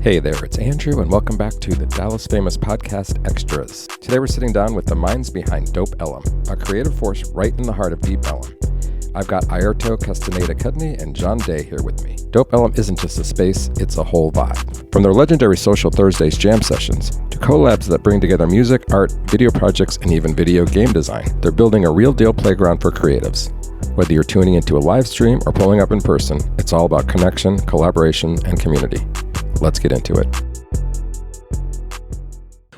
Hey there, it's Andrew, and welcome back to the Dallas famous podcast Xtras. Today we're sitting down with the minds behind DOPE Ellum, a creative force right in the heart of Deep Ellum. I've got Airto Castaneda-Cudney and Jon here with me. DOPE Ellum isn't just a space, it's a whole vibe. From their legendary Social Thursdaze jam sessions, to collabs that bring together music, art, video projects, and even video game design, they're building a real deal playground for creatives. Whether you're tuning into a live stream or pulling up in person, it's all about connection, collaboration, and community. Let's get into it.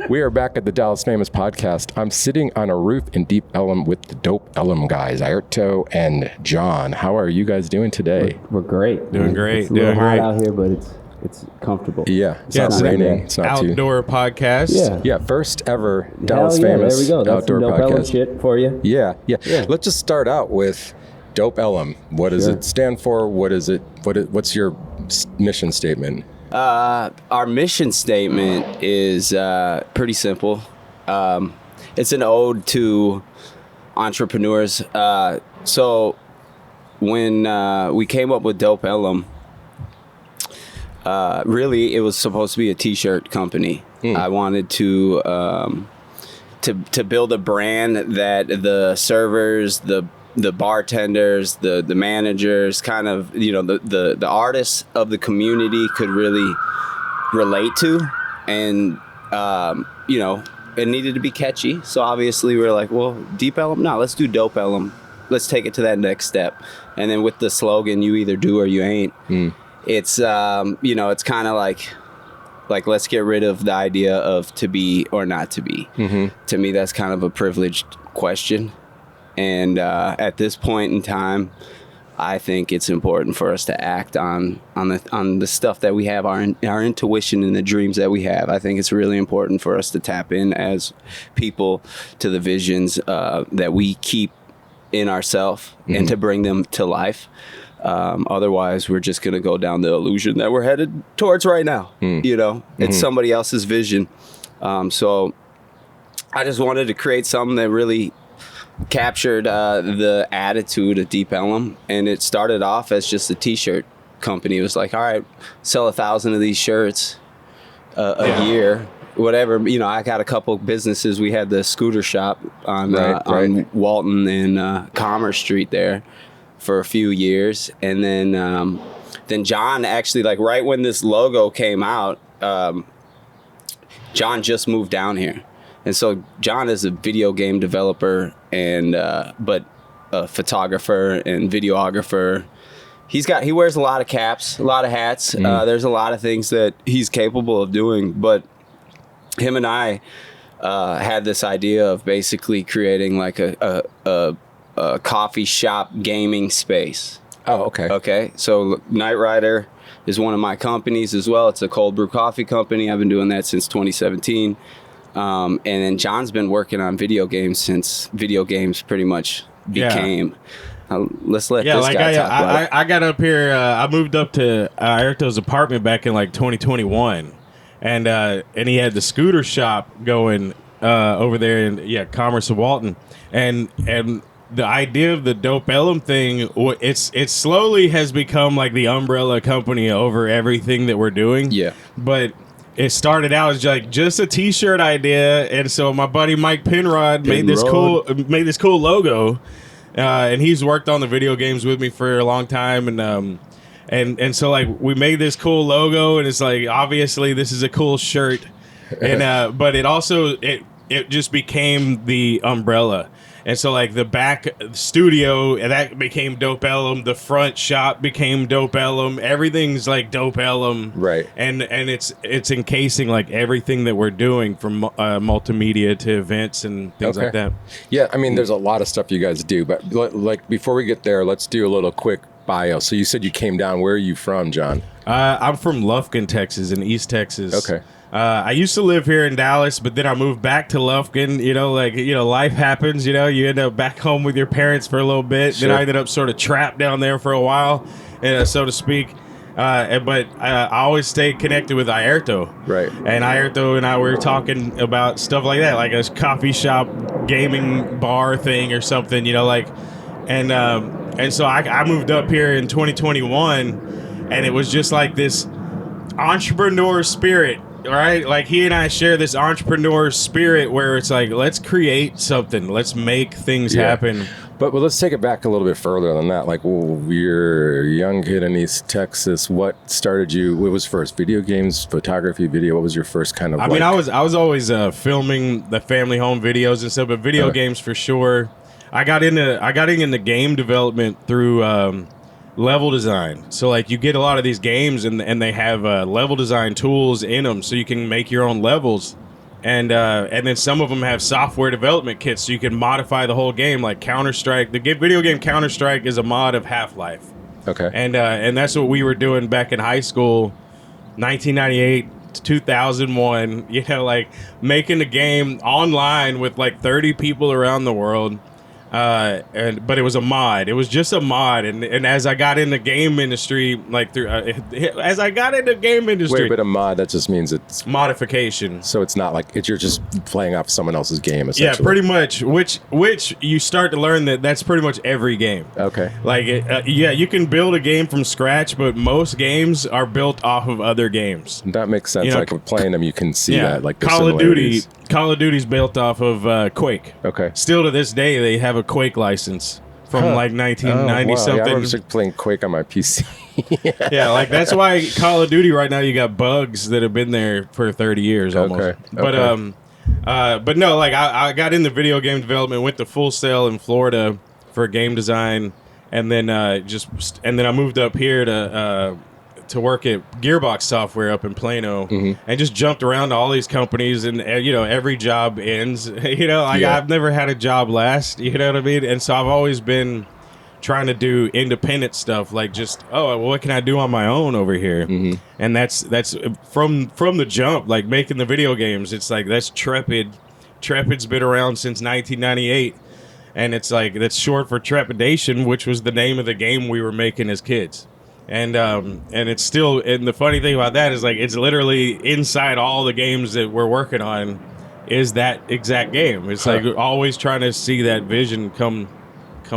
We are back at the Dallas Famous podcast. I'm sitting on a roof in Deep Ellum with the DOPE Ellum guys, Airto and Jon. How are you guys doing today? We're great. Doing great. It's a little hot out here, but it's comfortable. Yeah, it's not raining. It's not outdoor podcast. Yeah, first ever Dallas Hell yeah, Famous there we go. That's outdoor some DOPE Ellum podcast. shit for you. Yeah. Let's just start out with DOPE Ellum. What does it stand for? What is it? What's your mission statement? Our mission statement is pretty simple. It's an ode to entrepreneurs. So when we came up with DOPE Ellum, really it was supposed to be a t-shirt company. I wanted to build a brand that the servers, the bartenders, the managers, kind of, the artists of the community could really relate to. And, it needed to be catchy. So obviously we were like, well, Deep Ellum? No, let's do DOPE Ellum. Let's take it to that next step. And then with the slogan, you either do or you ain't, it's, it's kind of like, let's get rid of the idea of to be or not to be. To me, that's kind of a privileged question. And at this point in time, I think it's important for us to act on the stuff that we have, our intuition and the dreams that we have. I think it's really important for us to tap in as people to the visions that we keep in ourselves and to bring them to life. Otherwise, we're just going to go down the illusion that we're headed towards right now. It's somebody else's vision. So I just wanted to create something that really captured the attitude of Deep Ellum, and it started off as just a t-shirt company. It was like, all right, sell 1,000 of these shirts a year, whatever. I got a couple businesses. We had the scooter shop on Walton and Commerce Street there for a few years, and then Jon actually, like right when this logo came out, Jon just moved down here. And so Jon is a video game developer and but a photographer and videographer. He wears a lot of caps, a lot of hats. There's a lot of things that he's capable of doing. But him and I had this idea of basically creating like a coffee shop gaming space. Oh, okay. Okay. So Night Rider is one of my companies as well. It's a cold brew coffee company. I've been doing that since 2017. And then Jon's been working on video games since video games pretty much became. Let's let this guy talk about it. I got up here. I moved up to Airto's apartment back in like 2021, and he had the scooter shop going over there in Commerce of Walton, and the idea of the DOPE Ellum thing, it slowly has become like the umbrella company over everything that we're doing. Yeah, but it started out as just a t-shirt idea, and so my buddy Mike Penrod made this cool logo, and he's worked on the video games with me for a long time, and so like we made this cool logo, and it's like obviously this is a cool shirt, and but it also it just became the umbrella. And so, like, the back studio, that became DOPE Ellum. The front shop became DOPE Ellum. Everything's, like, DOPE Ellum. Right. And it's encasing, like, everything that we're doing from multimedia to events and things like that. Yeah, I mean, there's a lot of stuff you guys do. But, like, before we get there, let's do a little quick bio. So you said you came down. Where are you from, Jon? I'm from Lufkin, Texas, in East Texas. Okay. I used to live here in Dallas, but then I moved back to Lufkin. Life happens. You end up back home with your parents for a little bit. Sure. Then I ended up sort of trapped down there for a while, so to speak. But I always stayed connected with Airto. Right. And Airto and I were talking about stuff like that, like a coffee shop, gaming bar thing or something, and so I moved up here in 2021, and it was just like this entrepreneur spirit, right? Like he and I share this entrepreneur spirit where it's like, let's create something, let's make things happen. But let's take it back a little bit further than that. Like, you're a young kid in East Texas. What started you? What was first? Video games, photography, video? What was your first kind of? I mean, I was always filming the family home videos and stuff, but video games for sure. I got into game development through level design. So like you get a lot of these games and they have level design tools in them, so you can make your own levels. And then some of them have software development kits, so you can modify the whole game. Like Counter-Strike, the video game Counter-Strike is a mod of Half-Life. Okay. And that's what we were doing back in high school, 1998 to 2001. You know, like making a game online with like 30 people around the world. But it was a mod. It was just a mod, and as I got in the game industry, like Wait, but a mod, that just means it's modification. So it's not like you're just playing off someone else's game, essentially. Yeah, pretty much. Which you start to learn that's pretty much every game. Okay. Like, you can build a game from scratch, but most games are built off of other games. That makes sense. You know, like with playing them, you can see that. Like Call of Duty's built off of Quake. Okay. Still to this day, they have a Quake license from like 1990 something. Yeah, I remember playing Quake on my PC. Yeah, like that's why Call of Duty right now, you got bugs that have been there for 30 years almost. Okay. But no, like I got into video game development, went to Full Sail in Florida for game design, and then I moved up here to work at Gearbox Software up in Plano, and just jumped around to all these companies, and you know, every job ends. You know, like I've never had a job last. You know what I mean? And so I've always been trying to do independent stuff, like just what can I do on my own over here? And that's from the jump, like making the video games. It's like that's Trepid. Trepid's been around since 1998, and it's like that's short for Trepidation, which was the name of the game we were making as kids. And it's still, and the funny thing about that is like it's literally inside all the games that we're working on is that exact game. It's like always trying to see that vision come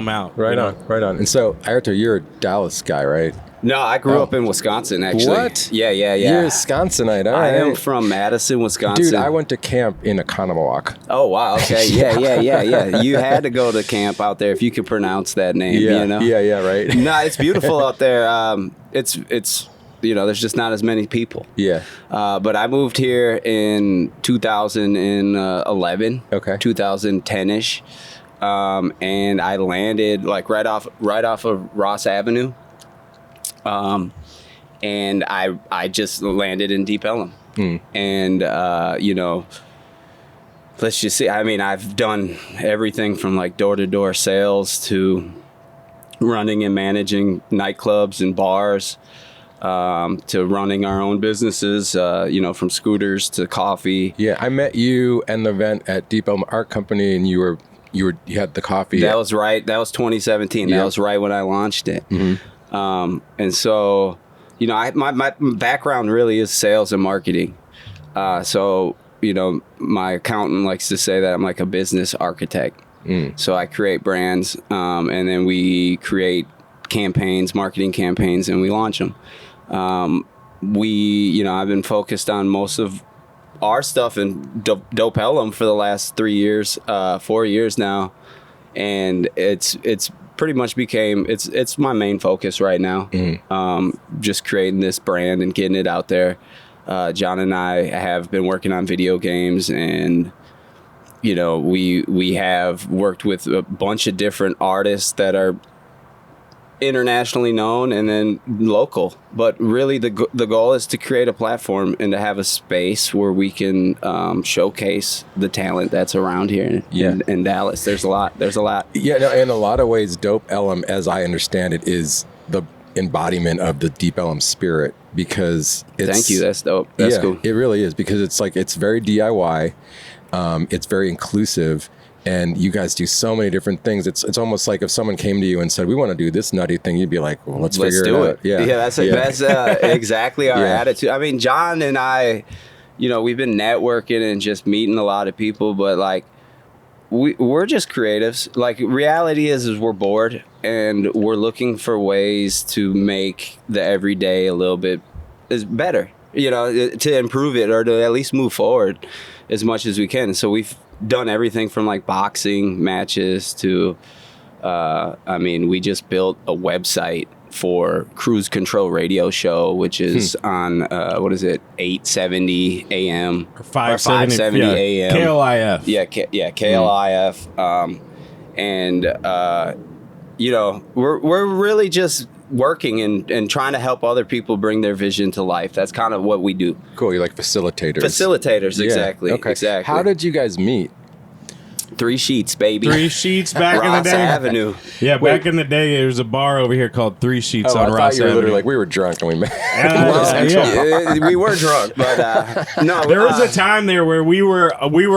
out. Right on. And so, Airto, you're a Dallas guy, right? No, I grew up in Wisconsin, actually. What? Yeah. You're a Wisconsinite. I am from Madison, Wisconsin. Dude, I went to camp in Economowoc. Oh, wow. Okay. Yeah. You had to go to camp out there if you could pronounce that name, you know? Yeah, right. No, it's beautiful out there. It's you know, there's just not as many people. Yeah. But I moved here in 2011. Okay. 2010-ish. And I landed like right off of Ross Avenue. And I just landed in Deep Ellum. And, you know, let's just see. I mean, I've done everything from like door-to-door sales to running and managing nightclubs and bars, to running our own businesses, you know, from scooters to coffee. Yeah, I met you and the event at Deep Ellum Art Company, and you had the coffee. That was right. That was 2017. That was right when I launched it. And so, you know, my background really is sales and marketing. So, you know, my accountant likes to say that I'm like a business architect. So I create brands, and then we create campaigns, marketing campaigns, and we launch them. You know, I've been focused on most of our stuff in DOPE Ellum for the last 4 years now, and it's pretty much became it's my main focus right now. Just creating this brand and getting it out there. Jon and I have been working on video games, and you know, we have worked with a bunch of different artists that are internationally known and then local, but really the goal is to create a platform and to have a space where we can showcase the talent that's around here in Dallas. There's a lot. Yeah, no, in a lot of ways, DOPE Ellum, as I understand it, is the embodiment of the Deep Ellum spirit, because it's... Thank you, that's dope. That's cool. It really is, because it's like, it's very DIY, it's very inclusive, and you guys do so many different things. It's almost like if someone came to you and said, we want to do this nutty thing, you'd be like, well, let's figure it out. Yeah, that's exactly our attitude. I mean, Jon and I, you know, we've been networking and just meeting a lot of people, but like, we're just creatives. Like, reality is we're bored, and we're looking for ways to make the everyday a little bit better. to improve it or to at least move forward as much as we can. So we've done everything from like boxing matches to, we just built a website for Cruise Control Radio Show, which is on 870 AM or 570 AM KLIF. KLIF. We're really just working and trying to help other people bring their vision to life. That's kind of what we do. Cool. You're like facilitators. Exactly. Okay. Exactly. How did you guys meet? 3 Sheets, baby. 3 Sheets back in the Ross day. Avenue. Yeah, back in the day, there was a bar over here called 3 Sheets on I Ross thought you were Avenue. literally like, we were drunk and we met. We were drunk, but no. There was a time there where we were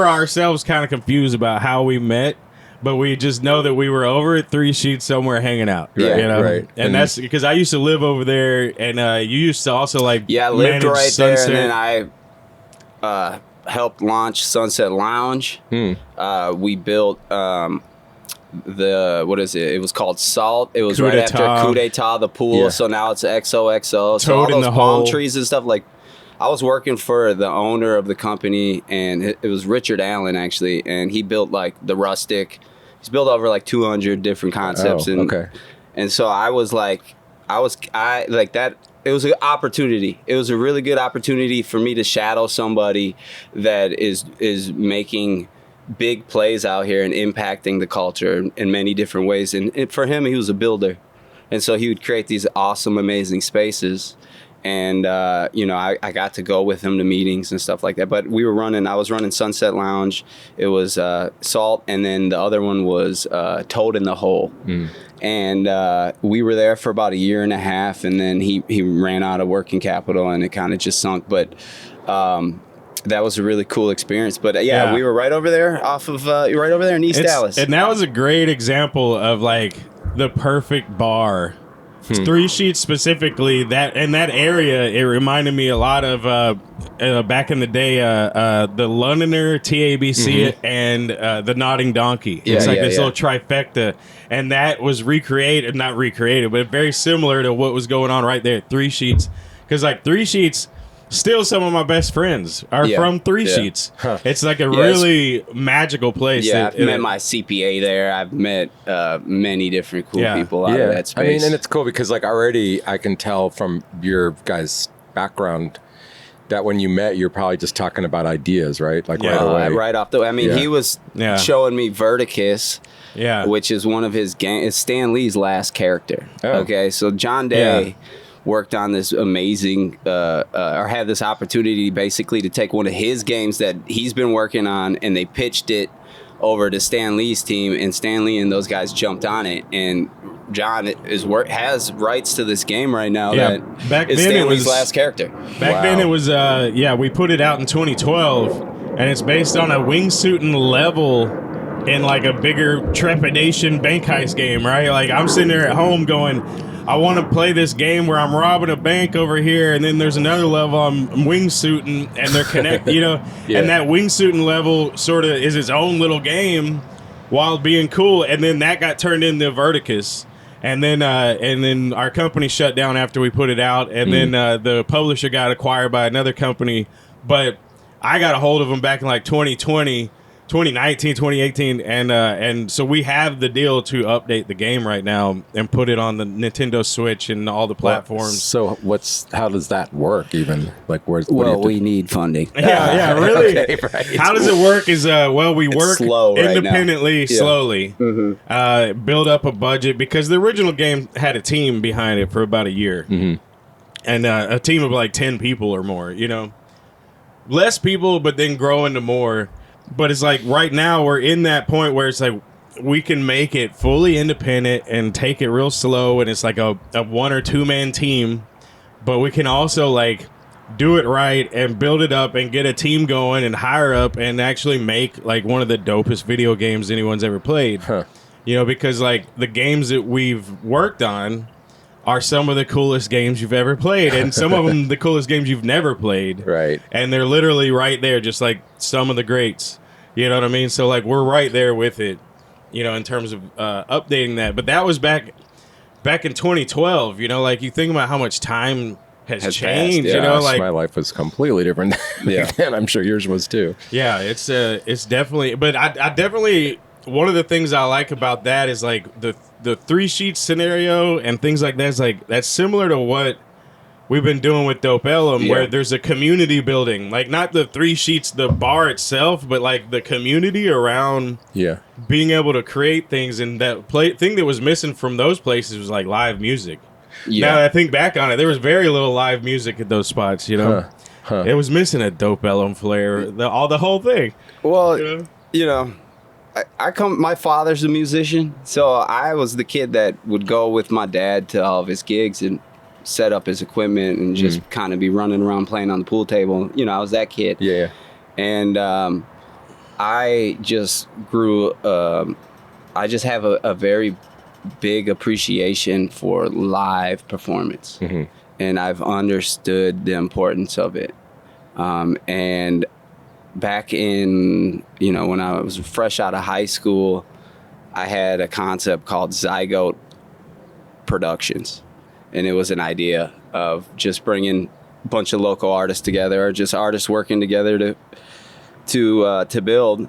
ourselves kind of confused about how we met, but we just know that we were over at 3 Sheets somewhere hanging out. Right, right. And that's because I used to live over there, and you used to also I lived manage right Sunset. there, and then I helped launch Sunset Lounge. We built it was called Salt. It was Coup right d'etat. after Coup d'etat, the pool. Yeah. So now it's XOXO. So all Toad in those the palm hole. trees and stuff. Like, I was working for the owner of the company, and it was Richard Allen actually, and he built like the Rustic. He's built over like 200 different concepts. And so I was like that. It was an opportunity. It was a really good opportunity for me to shadow somebody that is making big plays out here and impacting the culture in many different ways. And for him, he was a builder. And so he would create these awesome, amazing spaces. And, I got to go with him to meetings and stuff like that. But I was running Sunset Lounge. It was Salt. And then the other one was Toad in the Hole. And we were there for about a year and a half. And then he ran out of working capital and it kind of just sunk. But that was a really cool experience. But Yeah. we were right over there right over there in East Dallas. And that was a great example of like the perfect bar. 3 Sheets specifically, that in that area, it reminded me a lot of back in the day, the Londoner, TABC, and the Nodding Donkey. It's like this little trifecta, and that was not recreated, but very similar to what was going on right there at 3 Sheets, because like 3 Sheets. Still, some of my best friends are from 3 Sheets. It's like a really magical place. Yeah, I've met my CPA there. I've met many different cool people out of that space. I mean, and it's cool because like already I can tell from your guys' background that when you met, you're probably just talking about ideas, right? Like right away. Right off the way. I mean, he was showing me Verticus, which is one of his games. It's Stan Lee's last character. Oh. Okay, so John Day worked on this amazing, or had this opportunity basically to take one of his games that he's been working on, and they pitched it over to Stan Lee's team, and Stan Lee and those guys jumped on it, and John has rights to this game right now that back is then Stan it Lee's was, last character. Back then it was, we put it out in 2012, and it's based on a wingsuiting level in like a bigger trepidation bank heist game, right? Like I'm sitting there at home going, I want to play this game where I'm robbing a bank over here, and then there's another level I'm wingsuiting, and they're connected, and that wingsuiting level sort of is its own little game while being cool, and then that got turned into Verticus, and then our company shut down after we put it out, and then the publisher got acquired by another company, but I got a hold of them back in like 2020, 2019, 2018, and so we have the deal to update the game right now and put it on the Nintendo Switch and all the platforms. So how does that work even? Like we need funding. Yeah, really. Okay, right. How does it work is, we work slow right independently, slowly, build up a budget, because the original game had a team behind it for about a year, and a team of like 10 people or more, less people, but then grow into more. But it's like right now we're in that point where it's like we can make it fully independent and take it real slow, and it's like a 1 or 2 man team, but we can also like do it right and build it up and get a team going and hire up and actually make like one of the dopest video games anyone's ever played. Because like the games that we've worked on are some of the coolest games you've ever played, and some of them the coolest games you've never played. Right. And they're literally right there, just like some of the greats. You know what I mean? So like we're right there with it, in terms of updating that. But that was back in 2012. Like you think about how much time has Has changed. passed, You know, Gosh, like my life was completely different Yeah. then. I'm sure yours was too. yeah, it's definitely. But I definitely, one of the things I like about that is like the 3-sheet scenario and things like that is like that's similar to what we've been doing with Dope Ellum, where Yeah. there's a community building, like not the 3 sheets, the bar itself, but like the community around Yeah. being able to create things. And that thing that was missing from those places was like live music. Yeah. Now that I think back on it, there was very little live music at those spots. You know, it was missing a Dope Ellum flair, the whole thing. Well, Yeah. you know, my father's a musician, so I was the kid that would go with my dad to all of his gigs and set up his equipment and just kind of be running around playing on the pool table. You know, I was that kid. Yeah. And I just grew, I just have a very big appreciation for live performance. And I've understood the importance of it. And back in, you know, when I was fresh out of high school, I had a concept called Zygote Productions. And it was an idea of just bringing a bunch of local artists together, or just artists working together to build.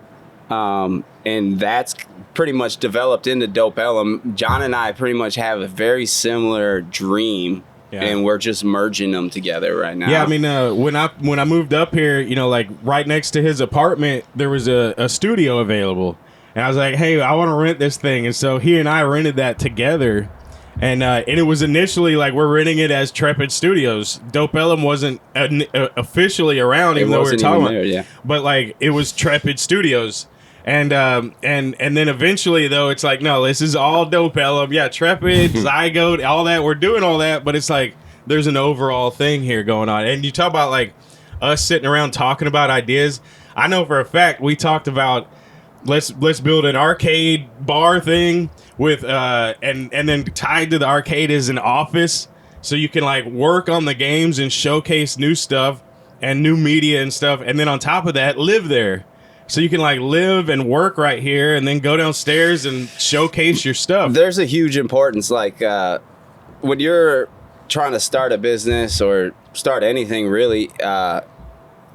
And that's pretty much developed into Dope Ellum. Jon and I pretty much have a very similar dream. Yeah. And we're just merging them together right now. Yeah, I mean, when I moved up here, you know, like right next to his apartment, there was a studio available, and I was like, "Hey, I want to rent this thing," and so he and I rented that together, and it was initially like we're renting it as Trepid Studios. Dope Ellum wasn't officially around, even though we were wasn't talking even about, there, yeah. but like it was Trepid Studios. And then eventually though it's like, no, this is all Dope Ellum. Yeah, Trepid, Zygote, all that. We're doing all that, but it's like there's an overall thing here going on. And you talk about like us sitting around talking about ideas. I know for a fact we talked about let's build an arcade bar thing with and then tied to the arcade is an office, so you can like work on the games and showcase new stuff and new media and stuff, and then on top of that live there. So you can like live and work right here and then go downstairs and showcase your stuff. There's a huge importance. Like when you're trying to start a business or start anything really,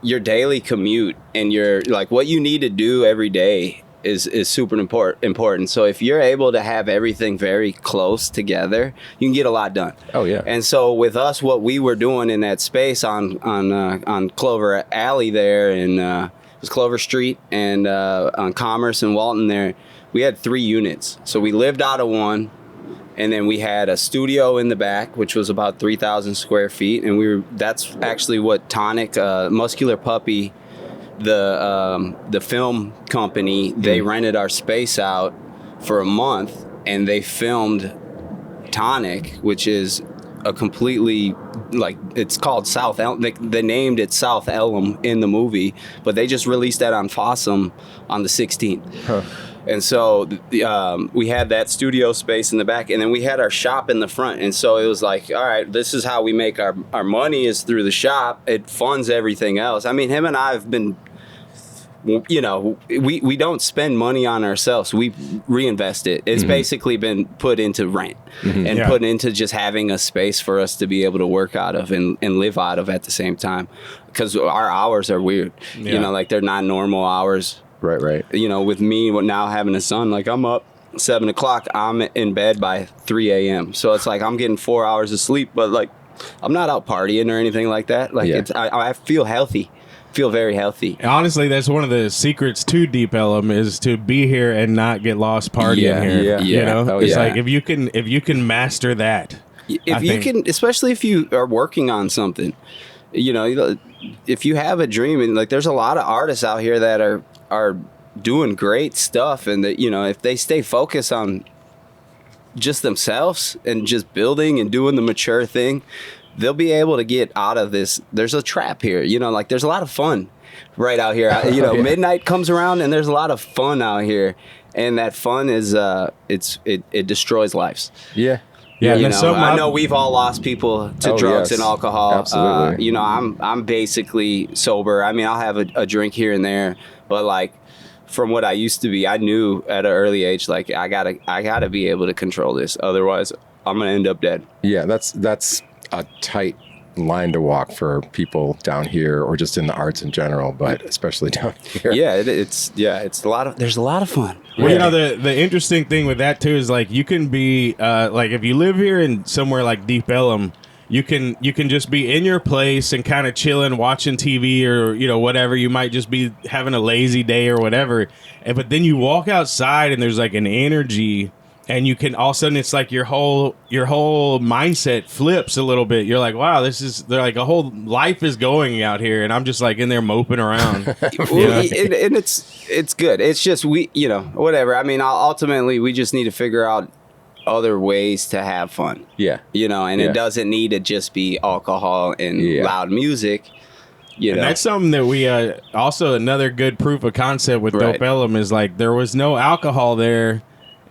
your daily commute and your like what you need to do every day is super important. So if you're able to have everything very close together, you can get a lot done. Oh yeah. And so with us, what we were doing in that space on Clover Alley there in was Clover Street and on Commerce and Walton there, we had 3 units. So we lived out of one, and then we had a studio in the back, which was about 3,000 square feet. And that's actually what Tonic, Muscular Puppy, the film company, they rented our space out for a month, and they filmed Tonic, which is a completely, like, it's called South Ellum. They named it South Ellum in the movie, but they just released that on Fossum on the 16th. And so we had that studio space in the back, and then we had our shop in the front. And so it was like, all right, this is how we make our money, is through the shop. It funds everything else. I mean, him and I have been, you know, we don't spend money on ourselves. We reinvest it. It's basically been put into rent and put into just having a space for us to be able to work out of and live out of at the same time. Because our hours are weird. You know, like they're not normal hours. Right. You know, with me now having a son, like I'm up 7 o'clock, I'm in bed by 3 a.m. So it's like I'm getting 4 hours of sleep, but like I'm not out partying or anything like that. Like I feel healthy. Feel very healthy. Honestly, that's one of the secrets to Deep Ellum, is to be here and not get lost partying here. You know, it's like if you can master that, can, especially if you are working on something, you know, if you have a dream, and like there's a lot of artists out here that are doing great stuff, and that, you know, if they stay focused on just themselves and just building and doing the mature thing, they'll be able to get out of this. There's a trap here, you know, like there's a lot of fun right out here. You know, midnight comes around and there's a lot of fun out here, and that fun is it destroys lives. Yeah. Yeah, You know, I know we've all lost people to drugs yes. and alcohol. Absolutely. You know, I'm basically sober. I mean, I'll have a drink here and there, but like from what I used to be, I knew at an early age, like I gotta be able to control this. Otherwise, I'm gonna end up dead. Yeah, that's a tight line to walk for people down here or just in the arts in general, but especially down here. Yeah, it's a lot of. There's a lot of fun. Well, you know, the interesting thing with that too is like you can be like if you live here in somewhere like Deep Ellum, you can just be in your place and kind of chilling, watching TV or whatever. You might just be having a lazy day or whatever, but then you walk outside and there's like an energy. And you can all of a sudden it's like your whole mindset flips a little bit. You're like, wow, they're like a whole life is going out here, and I'm just like in there moping around. And it's good. It's just whatever. I mean, ultimately we just need to figure out other ways to have fun. Yeah. It doesn't need to just be alcohol and loud music. And that's something that we also another good proof of concept with Dope Ellum is like there was no alcohol there.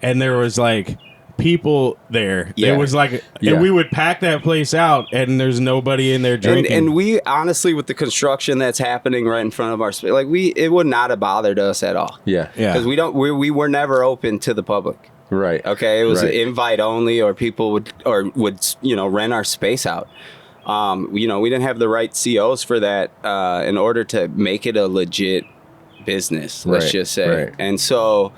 And there was like people there. Yeah. It was like, and we would pack that place out, and there's nobody in there drinking. And we honestly, with the construction that's happening right in front of our space, like it would not have bothered us at all. Yeah, because we were never open to the public. Right. Okay, it was invite only, or people would rent our space out. We didn't have the right COs for that in order to make it a legit business. Let's just say, and so.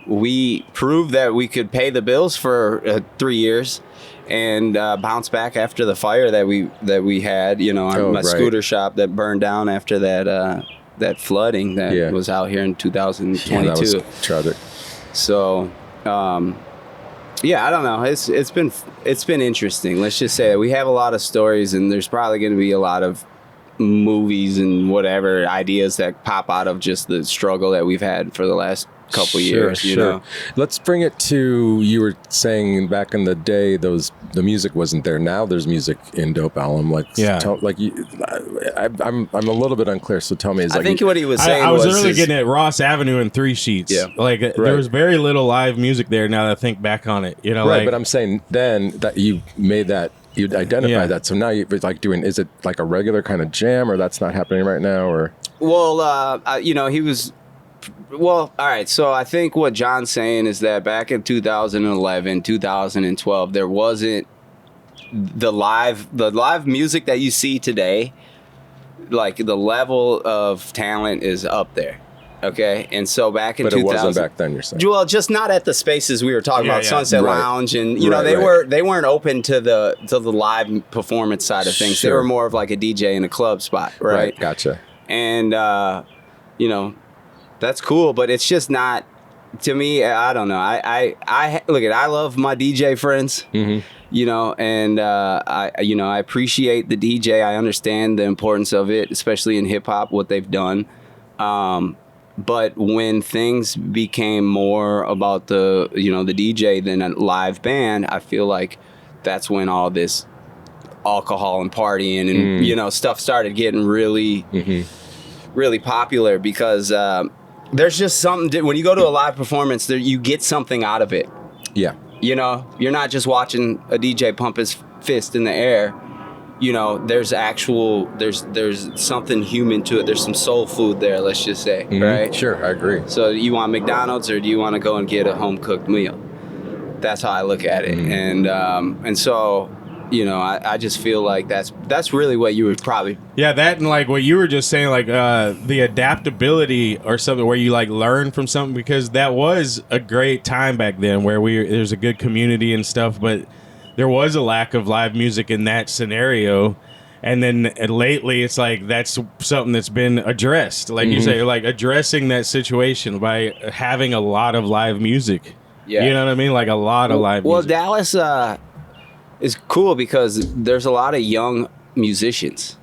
We proved that we could pay the bills for 3 years and bounce back after the fire that we had. My scooter shop that burned down after that flooding that was out here in 2022. Yeah, that was tragic. So, I don't know. It's been interesting. Let's just say that we have a lot of stories, and there's probably going to be a lot of movies and whatever ideas that pop out of just the struggle that we've had for the last couple years. Sure. Let's bring it to, you were saying back in the day the music wasn't there. Now there's music in Dope Ellum. I'm a little bit unclear, so tell me. I think what he was saying I was early getting at Ross Avenue and 3 Sheets. There was very little live music there. Now that I think back on it, but I'm saying then that you made that. You'd identify that. So now you're like is it like a regular kind of jam, or that's not happening right now? Or he was. Well, all right. So I think what Jon's saying is that back in 2011, 2012, there wasn't the live music that you see today. Like the level of talent is up there. Okay, and so back in 2000, it wasn't back then. You're saying, well, just not at the spaces we were talking about, Sunset Lounge, and they weren't open to the live performance side of things. They were more of like a DJ in a club spot, right? Gotcha. And that's cool, but it's just not. To me, I don't know. I love my DJ friends, and I appreciate the DJ. I understand the importance of it, especially in hip hop, what they've done. But when things became more about the DJ than a live band, I feel like that's when all this alcohol and partying and stuff started getting really, really popular, because there's just something when you go to a live performance, you get something out of it. Yeah. You're not just watching a DJ pump his fist in the air. There's something human to it. There's some soul food there, let's just say, right? Sure, I agree. So you want McDonald's, or do you want to go and get a home cooked meal? That's how I look at it. And so, I just feel like that's really what you would probably. Yeah, that and like what you were just saying, like the adaptability or something where you like learn from something, because that was a great time back then where there's a good community and stuff, but there was a lack of live music in that scenario. And then lately it's like that's something that's been addressed. Like you say, like addressing that situation by having a lot of live music. Yeah. You know what I mean? Like a lot of live music. Well, Dallas is cool because there's a lot of young musicians.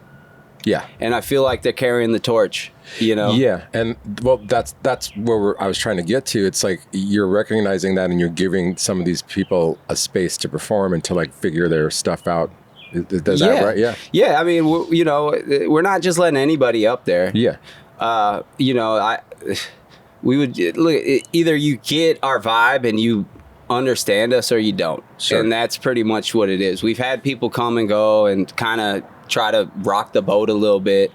Yeah. And I feel like they're carrying the torch, Yeah. And well, that's where I was trying to get to. It's like you're recognizing that and you're giving some of these people a space to perform and to like figure their stuff out. Is that right? Yeah. Yeah. I mean, we're not just letting anybody up there. Yeah. We would look, either you get our vibe and you understand us or you don't. Sure. And that's pretty much what it is. We've had people come and go and kind of try to rock the boat a little bit.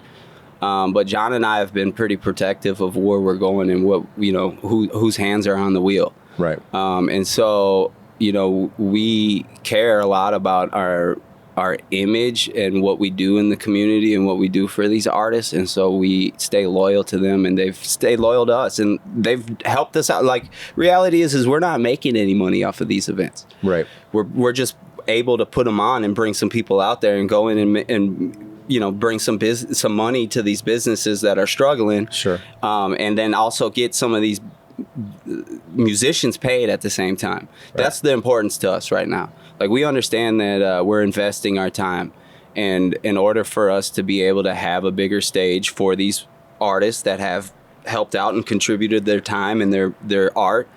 But Jon and I have been pretty protective of where we're going and what, whose hands are on the wheel. Right. And so, we care a lot about our our image and what we do in the community and what we do for these artists, and so we stay loyal to them, and they've stayed loyal to us, and they've helped us out. Like, reality is we're not making any money off of these events. Right. We're just able to put them on and bring some people out there and go in and you know, bring some money to these businesses that are struggling. Sure. And then also get some of these musicians paid at the same time. Right. That's the importance to us right now. Like, we understand that we're investing our time, and in order for us to be able to have a bigger stage for these artists that have helped out and contributed their time and their art,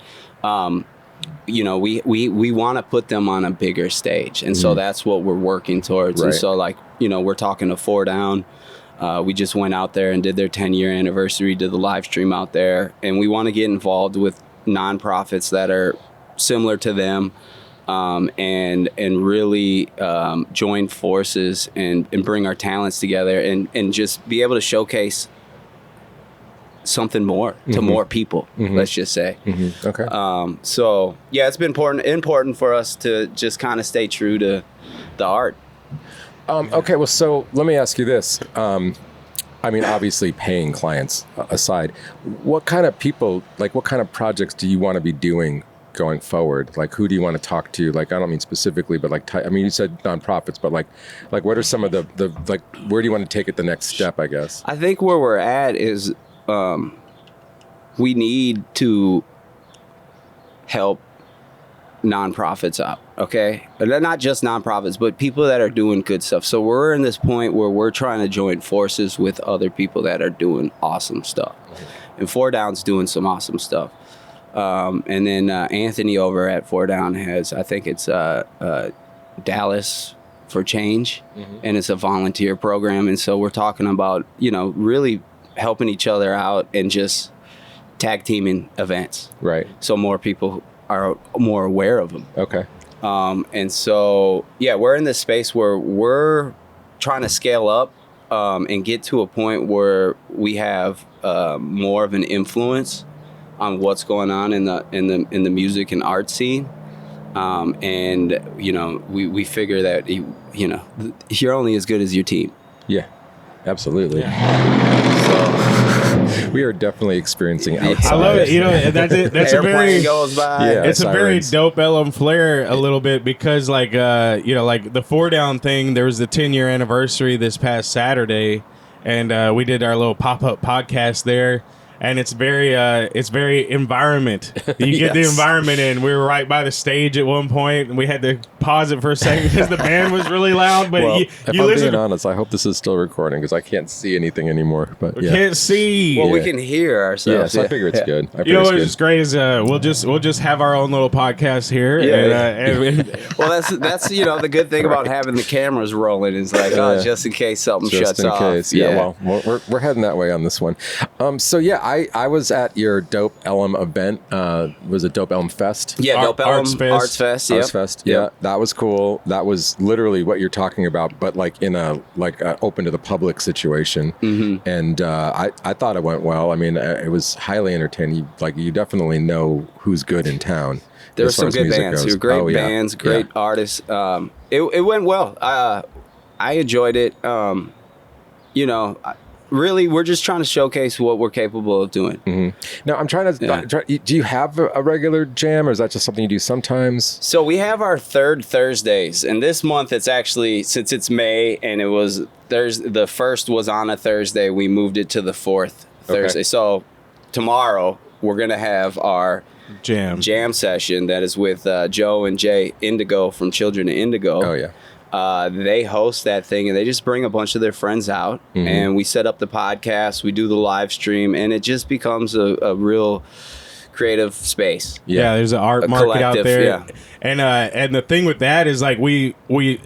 you know, we want to put them on a bigger stage, and so that's what we're working towards. Right. And so, like, you know, we're talking to 4 Down. We just went out there and did their 10-year anniversary, did the live stream out there, and we want to get involved with nonprofits that are similar to them, and really join forces and bring our talents together and just be able to showcase something more to more people, let's just say. Okay. So yeah, it's been important for us to just kind of stay true to the art. Okay, well, so let me ask you this. I mean, obviously, paying clients aside, what kind of people, like, what kind of projects do you want to be doing going forward? Like, who do you want to talk to? Like, I don't mean specifically, but like, I mean, you said nonprofits, but like what are some of the like, where do you want to take it the next step, I guess? I think where we're at is we need to help nonprofits out, okay? And not just nonprofits, but people that are doing good stuff. So we're in this point where we're trying to join forces with other people that are doing awesome stuff. And 4 Down's doing some awesome stuff. And then Anthony over at 4 Down has, I think it's Dallas for Change, and it's a volunteer program. And so we're talking about, you know, really helping each other out and just tag teaming events. Right. So more people are more aware of them. Okay. And so, yeah, we're in this space where we're trying to scale up and get to a point where we have more of an influence on what's going on in the music and art scene. And, you know, we figure that, you know, you're only as good as your team. Yeah, absolutely. So we are definitely experiencing outside. I love it. You know, that's it. That's a very goes by. Yeah, it's a very sirens. dope Ellum flair a little bit, because like you know, like the 4 Down thing, there was the 10-year anniversary this past Saturday, and we did our little pop-up podcast there. And it's very environment. You get the environment in. We were right by the stage at one point, and we had to pause it for a second because the band was really loud. But Well, you if I'm listen. being honest, I hope this is still recording because I can't see anything anymore. But We yeah, can't see. Well, we Yeah. can hear yeah. ourselves. So I figure it's good. I You figure know it's what's great is we'll just have our own little podcast here. And Well, that's you know, the good thing about having the cameras rolling is like, Yeah. just in case something just shuts in off. case. Yeah. Well, we're heading that way on this one. So yeah, I was at your Dope Ellum event. Was it Dope Ellum Fest? Yeah, Dope Ellum Arts Fest. Arts Fest. Yeah, that was cool. That was literally what you're talking about, but like in a open to the public situation. And I thought it went well. I mean, it was highly entertaining. You definitely know who's good in town. There were as far some as good music bands. goes. There were great Oh, yeah. bands, great Yeah. artists. It went well. I enjoyed it. You know, really, we're just trying to showcase what we're capable of doing. Now I'm trying to. Do you have a regular jam, or is that just something you do sometimes? So we have our third Thursdays, and this month it's actually, since it's May and it was the first was on a Thursday, we moved it to the fourth Thursday. So tomorrow we're gonna have our jam session that is with Joe and Jay Indigo from Children of Indigo. Oh yeah. They host that thing, and they just bring a bunch of their friends out, and we set up the podcast, we do the live stream, and it just becomes a real creative space. Yeah, there's an art market out collective, there. yeah. And the thing with that is, like, we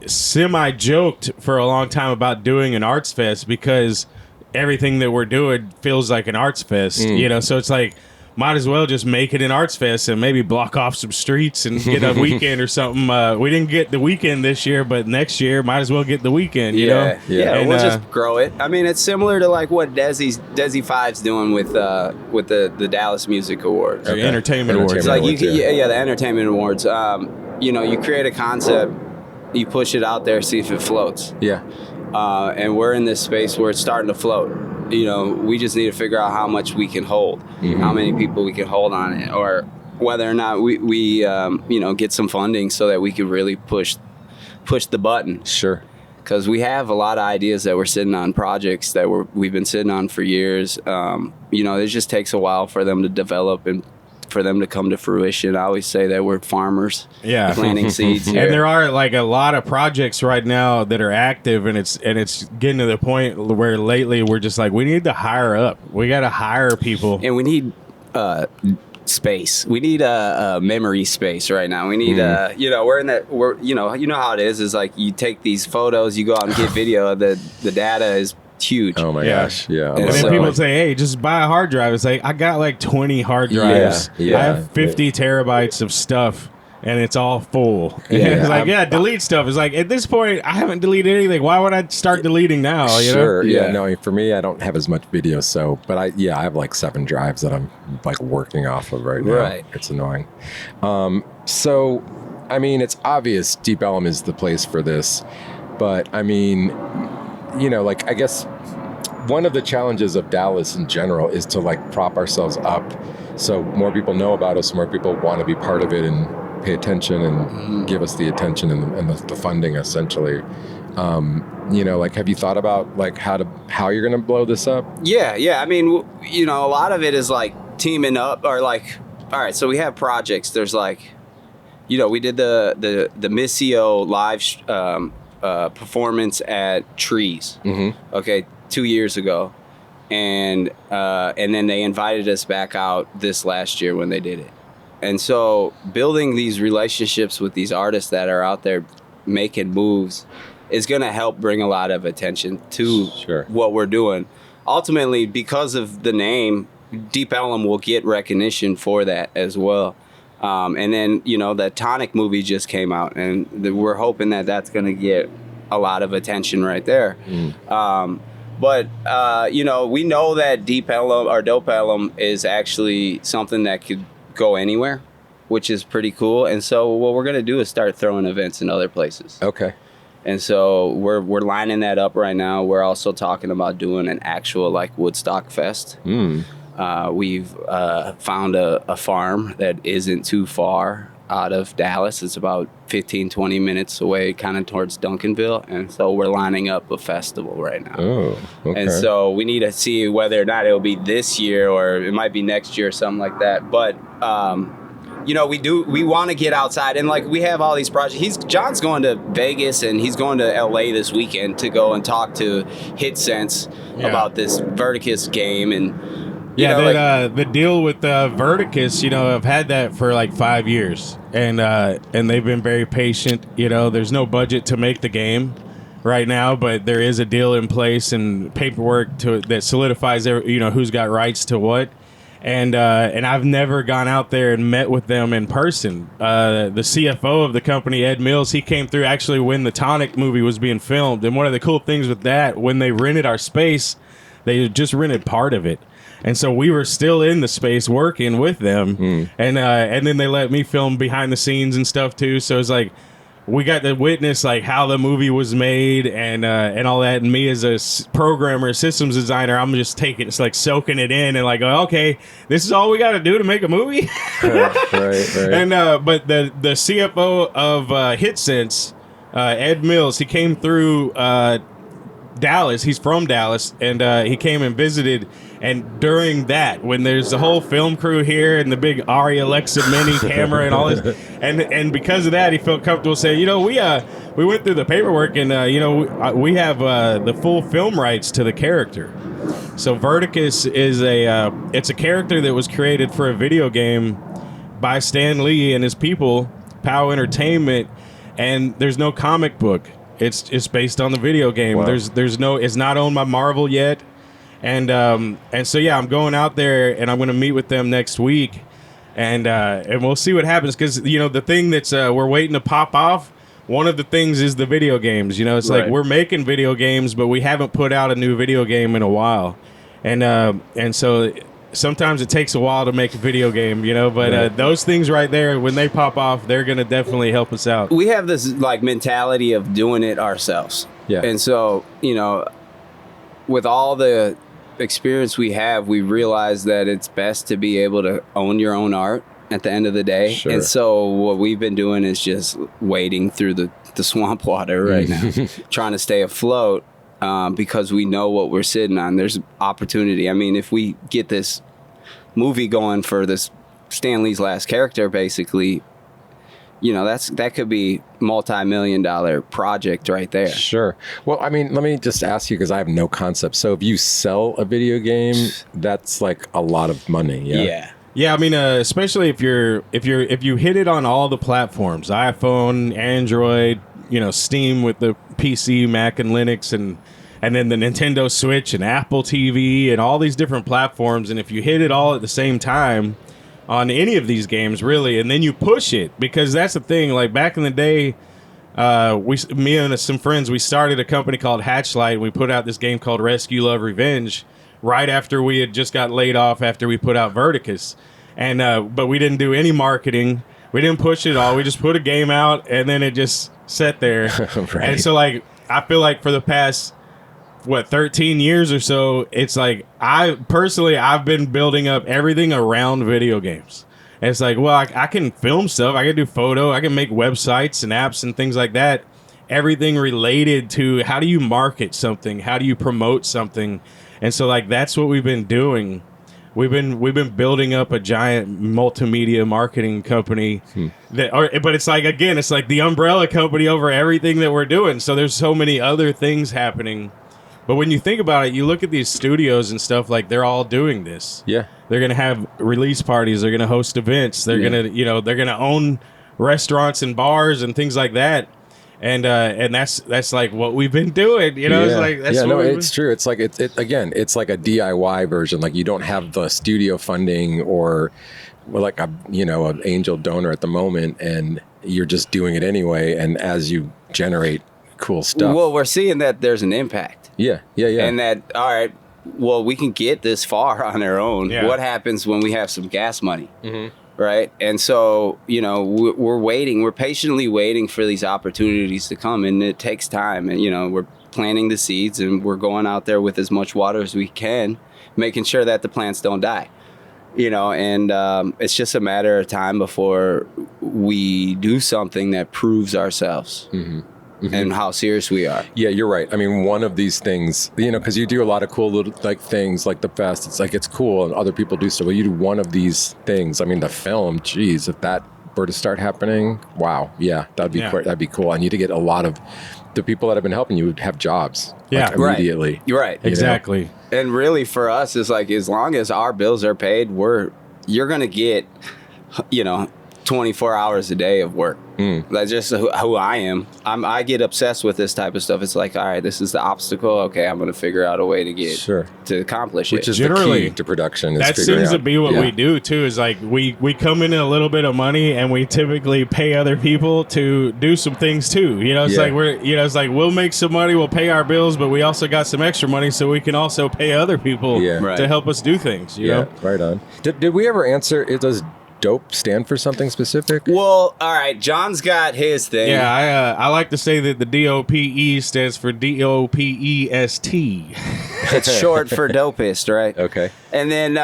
semi joked for a long time about doing an arts fest, because everything that we're doing feels like an arts fest, you know. So it's like, might as well just make it an arts fest and maybe block off some streets and get a weekend or something. We didn't get the weekend this year, but next year might as well get the weekend. You know? Yeah. And we'll just grow it. I mean, it's similar to like what Desi 5's doing with the Dallas Music Awards. The Entertainment Awards. It's like Awards, the Entertainment Awards. You know, you create a concept you push it out there, see if it floats. Yeah. And we're in this space where it's starting to float. You know, we just need to figure out how much we can hold, how many people we can hold on it, or whether or not we get some funding so that we can really push the button. Sure. Because we have a lot of ideas that we're sitting on, projects that we've been sitting on for years. It just takes a while for them to develop and for them to come to fruition. I always say that we're farmers, planting seeds here. And there are like a lot of projects right now that are active, and it's getting to the point where lately we're just like, we need to hire up. We got to hire people, and we need space. We need a memory space right now. We need we're in that. You know how it is like you take these photos, you go out and get video. The data is huge. Oh my gosh. Yeah. And then people say, hey, just buy a hard drive. It's like, I got like 20 hard drives. Yeah. I have 50 terabytes of stuff, and it's all full. Yeah. It's like, delete stuff. It's like, at this point, I haven't deleted anything. Why would I start deleting now? You Sure. know? Yeah. No, for me, I don't have as much video. So, but I have like 7 drives that I'm like working off of right now. Right. It's annoying. So, I mean, it's obvious Deep Ellum is the place for this, but I mean, like, I guess one of the challenges of Dallas in general is to like prop ourselves up so more people know about us, more people want to be part of it and pay attention and give us the attention and the funding, essentially. Like, have you thought about like how you're going to blow this up? Yeah. I mean, a lot of it is like teaming up, or like, all right, so we have projects. There's like, we did the Missio live performance at Trees, okay, 2 years ago, and then they invited us back out this last year when they did it. And so building these relationships with these artists that are out there making moves is going to help bring a lot of attention to what we're doing. Ultimately, because of the name, Deep Ellum will get recognition for that as well. And then, the Tonic movie just came out, and we're hoping that that's going to get a lot of attention right there. But we know that Deep Ellum or Dope Ellum is actually something that could go anywhere, which is pretty cool. And so what we're going to do is start throwing events in other places. Okay. And so we're lining that up right now. We're also talking about doing an actual like Woodstock Fest. We've found a farm that isn't too far out of Dallas. It's about 15-20 minutes away, kind of towards Duncanville, and so we're lining up a festival right now. Oh, okay. And so we need to see whether or not it'll be this year or it might be next year or something like that. But we want to get outside, and like we have all these projects. John's going to Vegas and he's going to LA this weekend to go and talk to HitSense about this Verticus game. And the deal with Verticus, I've had that for like 5 years, and they've been very patient. There's no budget to make the game right now, but there is a deal in place and paperwork that solidifies who's got rights to what. And I've never gone out there and met with them in person. The CFO of the company, Ed Mills, he came through actually when the Tonic movie was being filmed. And one of the cool things with that, when they rented our space, they just rented part of it. And so we were still in the space working with them. And then they let me film behind the scenes and stuff too. So it's like we got to witness like how the movie was made and all that. And me as a programmer, systems designer, I'm just it's like soaking it in and like, okay, this is all we got to do to make a movie. Right. And but the CFO of HitSense, Ed Mills, he came through Dallas. He's from Dallas, and he came and visited. And during that, when there's the whole film crew here and the big Arri Alexa Mini camera and all this, and because of that, he felt comfortable saying, we went through the paperwork, and we have the full film rights to the character. So Verticus is it's a character that was created for a video game by Stan Lee and his people, POW Entertainment, and there's no comic book. It's based on the video game. Wow. It's not owned by Marvel yet. And so I'm going out there and I'm going to meet with them next week, and we'll see what happens, because the thing that's we're waiting to pop off. One of the things is the video games. It's like we're making video games, but we haven't put out a new video game in a while, and so sometimes it takes a while to make a video game, you know, but those things right there, when they pop off, they're going to definitely help us out. We have this like mentality of doing it ourselves. Yeah. And so, you know, with all the experience we have, we realize that it's best to be able to own your own art at the end of the day. Sure. And so what we've been doing is just wading through the swamp water right now, trying to stay afloat. Because we know what we're sitting on. There's opportunity. I mean, if we get this movie going for this Stan Lee's last character, basically, you know, that could be multi-million-dollar project right there. Sure. Well, I mean, let me just ask you, because I have no concept. So if you sell a video game, that's like a lot of money. Yeah. Yeah, I mean, especially if you hit it on all the platforms, iPhone, Android, you know, Steam with the PC, Mac, and Linux, and then the Nintendo Switch and Apple TV and all these different platforms. And if you hit it all at the same time on any of these games, really, and then you push it, because that's the thing. Like back in the day, me and some friends, we started a company called Hatchlight. We put out this game called Rescue, Love, Revenge right after we had just got laid off after we put out Verticus. And but we didn't do any marketing. We didn't push it at all. We just put a game out, and then it just sat there. Right. And so, like, I feel like for the past 13 years or so, it's like I've been building up everything around video games. And it's like, well, I can film stuff, I can do photo, I can make websites and apps and things like that. Everything related to how do you market something, how do you promote something. And so, like, that's what we've been doing. We've been building up a giant multimedia marketing company but it's like, again, it's like the umbrella company over everything that we're doing. So there's so many other things happening. But when you think about it, you look at these studios and stuff, like they're all doing this. Yeah. They're going to have release parties. They're going to host events. They're going to, you know, they're going to own restaurants and bars and things like that. And that's like what we've been doing, you know. Yeah. It's like that's yeah, what no, it's true. It's like it's like a DIY version. Like you don't have the studio funding or like an angel donor at the moment, and you're just doing it anyway. And as you generate cool stuff, well, we're seeing that there's an impact. Yeah. And that, all right, well, we can get this far on our own. Yeah. What happens when we have some gas money? Right. And so, you know, we're patiently waiting for these opportunities to come, and it takes time. And, you know, we're planting the seeds, and we're going out there with as much water as we can, making sure that the plants don't die, you know, and it's just a matter of time before we do something that proves ourselves. And how serious we are. Yeah, you're right. I mean, one of these things, you know, because you do a lot of cool little like things like the fest. It's like it's cool, and other people do stuff. But you do one of these things. I mean, the film. Geez, if that were to start happening, wow, yeah, that'd be cool. And you to get a lot of the people that have been helping you have jobs. Yeah, like, immediately. You're right. Exactly. And really, for us, it's like as long as our bills are paid, you're gonna get, you know, 24 hours a day of work. That's just who I am. I get obsessed with this type of stuff. It's like, all right, this is the obstacle. Okay, I'm going to figure out a way to get to accomplish Which it. is Generally, the key to production. That seems to be what we do too. Is like we come in a little bit of money, and we typically pay other people to do some things too. You know, it's like it's like we'll make some money, we'll pay our bills, but we also got some extra money, so we can also pay other people to help us do things. You know, right on. Did we ever answer? Does DOPE stand for something specific? Well, all right, John's got his thing. Yeah, I like to say that the DOPE stands for DOPEST. It's short for dopest, right? Okay. And then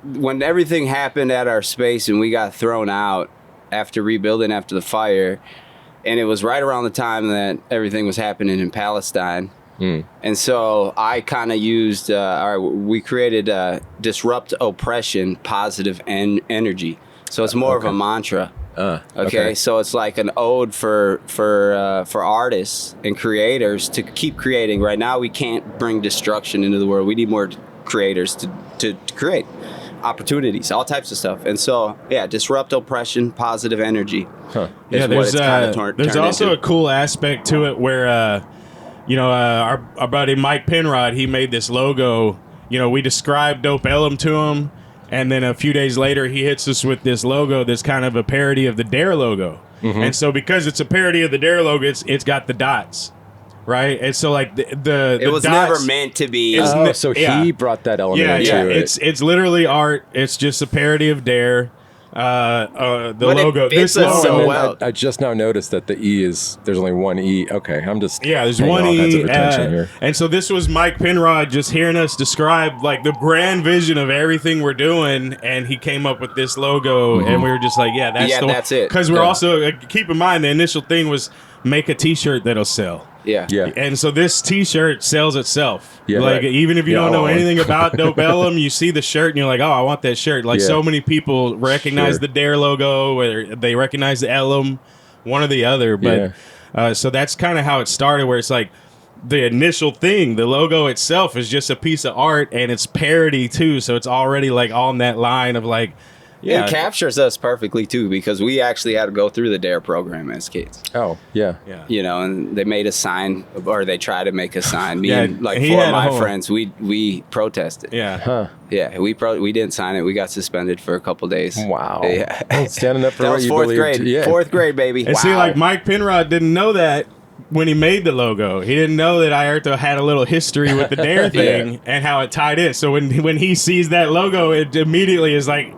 when everything happened at our space and we got thrown out after rebuilding after the fire, and it was right around the time that everything was happening in Palestine. And so I kind of used, we created Disrupt Oppression, Positive Energy. So it's more of a mantra. Okay, so it's like an ode for artists and creators to keep creating. Right now, we can't bring destruction into the world. We need more creators to create opportunities, all types of stuff. And so, disrupt oppression, positive energy. There's also a cool aspect to it where. Our buddy Mike Penrod, he made this logo. You know, we described DOPE Ellum to him, and then a few days later, he hits us with this logo that's kind of a parody of the DARE logo. And so because it's a parody of the DARE logo, it's got the dots. right? And so like the it was dots, never meant to be. So Yeah. he brought that element Yeah, into yeah. it. It's literally art. It's just a parody of Dare. The But it logo. fits This us logo. so And then well. I just now noticed that the E there's only one E. Okay, I'm just Yeah, there's paying one all kinds E, of attention here. and so this was Mike Penrod just hearing us describe like the grand vision of everything we're doing, and he came up with this logo, and we were just like, yeah, that's Yeah, that's it. Because we're Yeah. also keep in mind the initial thing was make a T-shirt that'll sell. Yeah. Yeah. And so this T-shirt sells itself. Yeah, like right. even if you Yeah, don't know oh. anything about Dope Ellum, you see the shirt and you're like, oh, I want that shirt. Like Yeah. so many people recognize Sure. the Dare logo, or they recognize the Ellum, one or the other. But so that's kind of how it started. Where it's like the initial thing, the logo itself is just a piece of art, and it's parody too. So it's already like on that line of like. Yeah, It captures us perfectly too, because we actually had to go through the DARE program as kids. Oh, yeah. yeah. You know, and they made us sign, or they tried to make us sign. Me Yeah, and like he four had of a my whole- friends, we protested. Yeah. Huh. Yeah, we didn't sign it. We got suspended for a couple days. Wow. Yeah. Standing up for That what was you fourth believed. grade. Yeah. Fourth grade, baby. And wow. see, like Mike Penrod didn't know that when he made the logo. He didn't know that Airto had a little history with the Dare thing and how it tied in. So when he sees that logo, it immediately is like,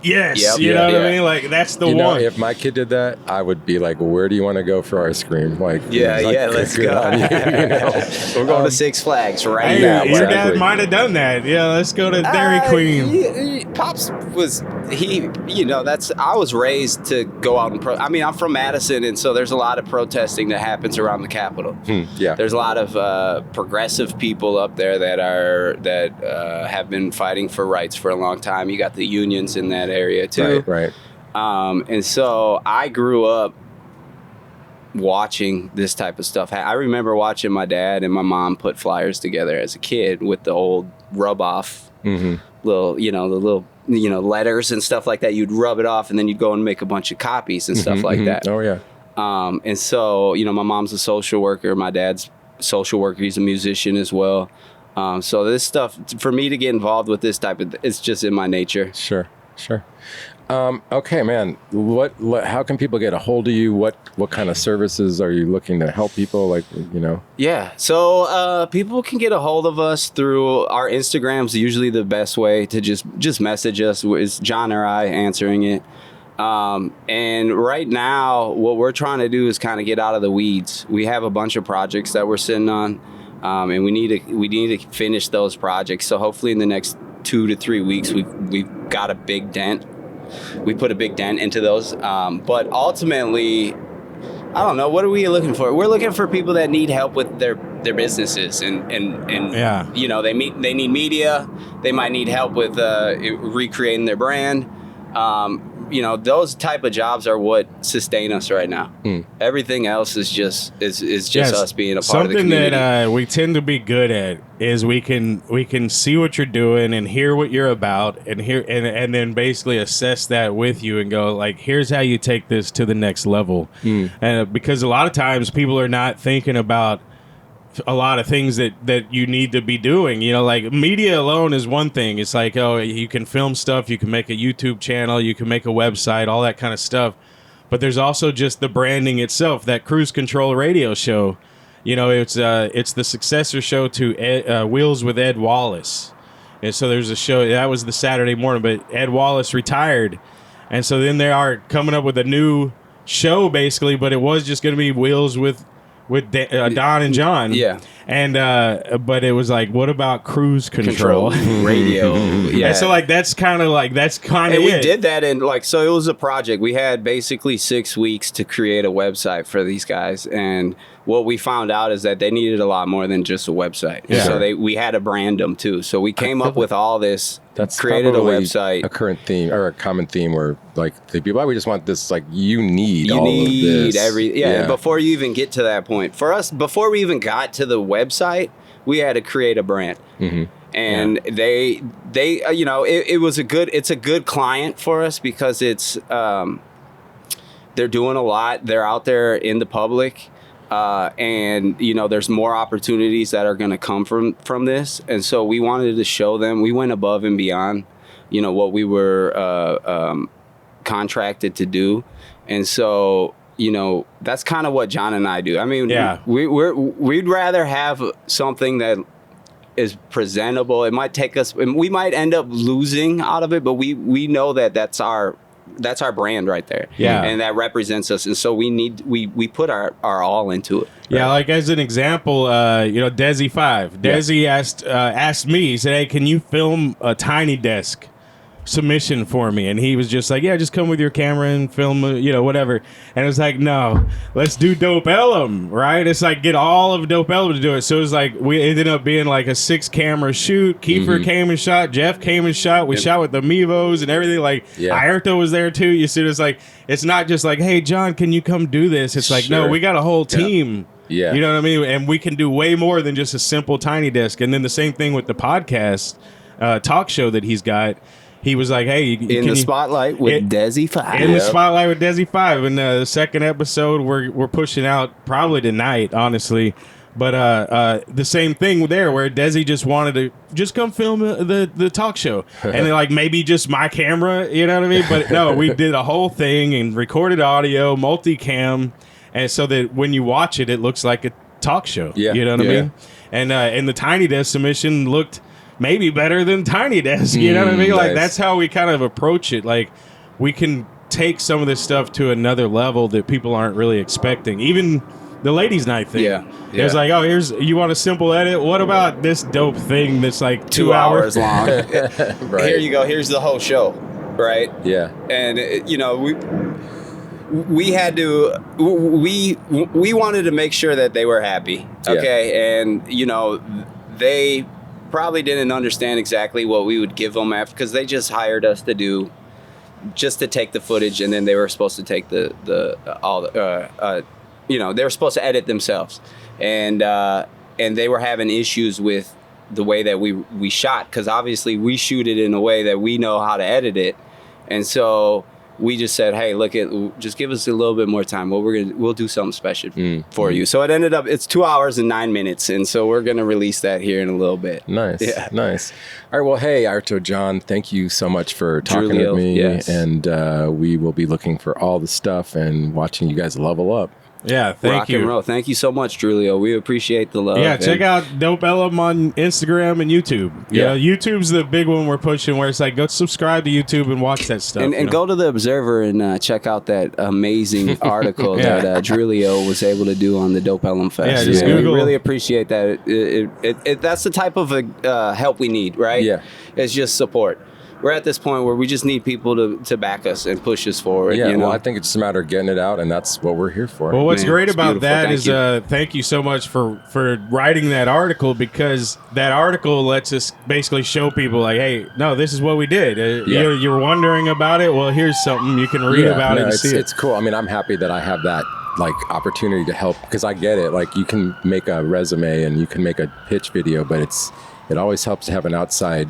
yes, Yep. you know what I Yeah. mean? Like that's the You know, one. if my kid did that, I would be like, "Where do you want to go for ice cream?" Like, Yeah, like, yeah, let's good go. on you, you know? We're going to Six Flags right Hey, now. your dad exactly. might have done that. Yeah, let's go to Dairy Queen. Pops was I was raised to go out and I'm from Madison, and so there's a lot of protesting that happens around the Capitol. Yeah. There's a lot of progressive people up there that have been fighting for rights for a long time. You got the unions in that area too. Right. And so I grew up watching this type of stuff. I remember watching my dad and my mom put flyers together as a kid with the old rub off little, the little, letters and stuff like that. You'd rub it off and then you'd go and make a bunch of copies and stuff like that. Oh, yeah. And so, my mom's a social worker. My dad's a social worker. He's a musician as well. So this stuff, for me to get involved with this type of, it's just in my nature. Sure. Okay, man. How can people get a hold of you? What kind of services are you looking to help people? Like, Yeah. So people can get a hold of us through our Instagram's usually the best way to just message us. Is John or I answering it? And right now, what we're trying to do is kind of get out of the weeds. We have a bunch of projects that we're sitting on, and we need to finish those projects. So hopefully in the next 2 to 3 weeks, we've got a big dent. We put a big dent into those. But ultimately, I don't know. What are we looking for? We're looking for people that need help with their businesses, and Yeah. they need media. They might need help with recreating their brand. Those type of jobs are what sustain us right now. Everything else is just Yes. us being a part Something of the community. that we tend to be good at is we can see what you're doing and hear what you're about and then basically assess that with you and go like, here's how you take this to the next level. And because a lot of times people are not thinking about a lot of things that you need to be doing, like media alone is one thing. It's like, oh, you can film stuff, you can make a YouTube channel, you can make a website, all that kind of stuff. But there's also just the branding itself, that Cruise Control radio show. It's the successor show to Wheels with Ed Wallace. And so there's a show, that was the Saturday morning, but Ed Wallace retired. And so then they are coming up with a new show basically, but it was just going to be Wheels with Don and Jon. Yeah. And but it was like, what about Cruise Control? radio. Yeah. And so that's kind of And we it. did that so it was a project. We had basically 6 weeks to create a website for these guys. And what we found out is that they needed a lot more than just a website. Yeah. So we had to brand them too. So we came up with all this, that's created a probably website. a current theme or a common theme where like the people, we just want this, like, you need You all need of this. yeah. Before you even get to that point. For us, before we even got to the website, we had to create a brand. And they it's a good client for us because it's they're doing a lot. They're out there in the public. And there's more opportunities that are going to come from this. And so we wanted to show them, we went above and beyond, what we were contracted to do. And so, that's kind of what Jon and I do. I mean, Yeah. we'd rather have something that is presentable. It might take us, we might end up losing out of it, but we know that that's our brand right there. Yeah. And that represents us. And so we put our all into it. Yeah, like as an example, Desi 5. Desi asked me, he said, hey, can you film a tiny desk submission for me? And he was just like, yeah, just come with your camera and film, whatever. And it was like, no, let's do DOPE Ellum, right? It's like, get all of DOPE Ellum to do it. So it was like, we ended up being like a 6-camera shoot. Kiefer came and shot, Jeff came and shot. We shot with the Mevos and everything. Like, Airto was there too. You see, it's like, it's not just like, hey, Jon, can you come do this? It's like, no, we got a whole team. Yeah. You know what I mean? And we can do way more than just a simple tiny desk. And then the same thing with the podcast talk show that he's got. He was like, hey, in the spotlight with Desi 5. In the spotlight with Desi 5. And the second episode we're pushing out probably tonight, honestly. But the same thing there where Desi just wanted to just come film the talk show. And then, like, maybe just my camera, you know what I mean? But no, we did a whole thing and recorded audio, multicam, and so that when you watch it, it looks like a talk show. Yeah. You know what I mean? And the Tiny Desk submission looked maybe better than Tiny Desk. You know what I mean? Like, that's how we kind of approach it. Like, we can take some of this stuff to another level that people aren't really expecting. Even the ladies' night thing. Yeah. It was like, oh, you want a simple edit? What about this dope thing that's like 2 hours long? Right. Here you go. Here's the whole show, right? Yeah. And we had to we wanted to make sure that they were happy, okay? And they probably didn't understand exactly what we would give them after, because they just hired us to take the footage, and then they were supposed to take they were supposed to edit themselves, and they were having issues with the way that we shot, because obviously we shoot it in a way that we know how to edit it, and so we just said, hey, just give us a little bit more time. Well, we'll do something special for you. So it ended up, it's 2 hours and 9 minutes. And so we're going to release that here in a little bit. Nice. Yeah. Nice. All right. Well, hey, Airto, Jon, thank you so much for talking Julio, with me. yes. And we will be looking for all the stuff and watching you guys level up. Yeah, thank Rock you. and roll. Thank you so much, Julio. We appreciate the love. Yeah, check out DOPE Ellum on Instagram and YouTube. Yeah. YouTube's the big one we're pushing, where it's like, go subscribe to YouTube and watch that stuff. And go to the Observer and check out that amazing article that Julio was able to do on the DOPE Ellum Fest. Yeah, just Google. We really appreciate that. That's the type of help we need, right? Yeah. It's just support. We're at this point where we just need people to back us and push us forward. Yeah, well, I think it's just a matter of getting it out, and that's what we're here for. Well, what's Man, great it's about beautiful. that Thank is you. thank you so much for writing that article, because that article lets us basically show people, like, hey, no, this is what we did. You're wondering about it. Well, here's something you can read about it and see it. It's cool. I mean, I'm happy that I have that opportunity to help, because I get it. Like, you can make a resume and you can make a pitch video, but it always helps to have an outside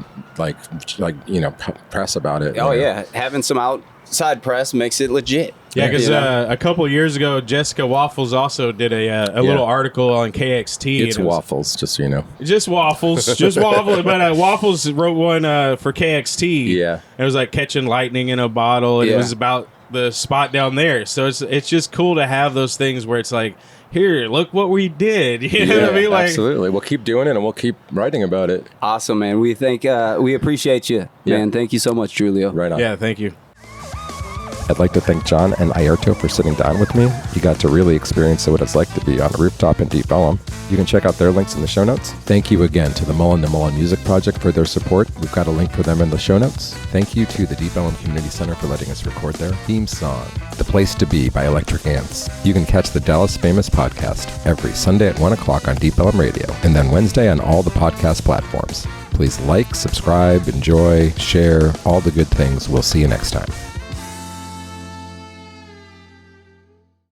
press about it. Oh yeah, having some outside press makes it legit. Yeah, because a couple of years ago, Jessica Waffles also did a little article on KXT. It's waffles, just so you know. Just waffles, But Waffles wrote one for KXT. Yeah, it was like catching lightning in a bottle, and it Yeah. was about the spot down there. So it's just cool to have those things where it's like, here, look what we did. You know what I mean? Like, absolutely. We'll keep doing it, and we'll keep writing about it. Awesome, man. We appreciate you, man. Thank you so much, Julio. Right on. yeah, thank you. I'd like to thank Jon and Airto for sitting down with me. You got to really experience what it's like to be on a rooftop in Deep Ellum. You can check out their links in the show notes. Thank you again to the Mullen Music Project for their support. We've got a link for them in the show notes. Thank you to the Deep Ellum Community Center for letting us record their theme song, The Place to Be by Electric Ants. You can catch the Dallas Famous podcast every Sunday at 1 o'clock on Deep Ellum Radio, and then Wednesday on all the podcast platforms. Please like, subscribe, enjoy, share, all the good things. We'll see you next time.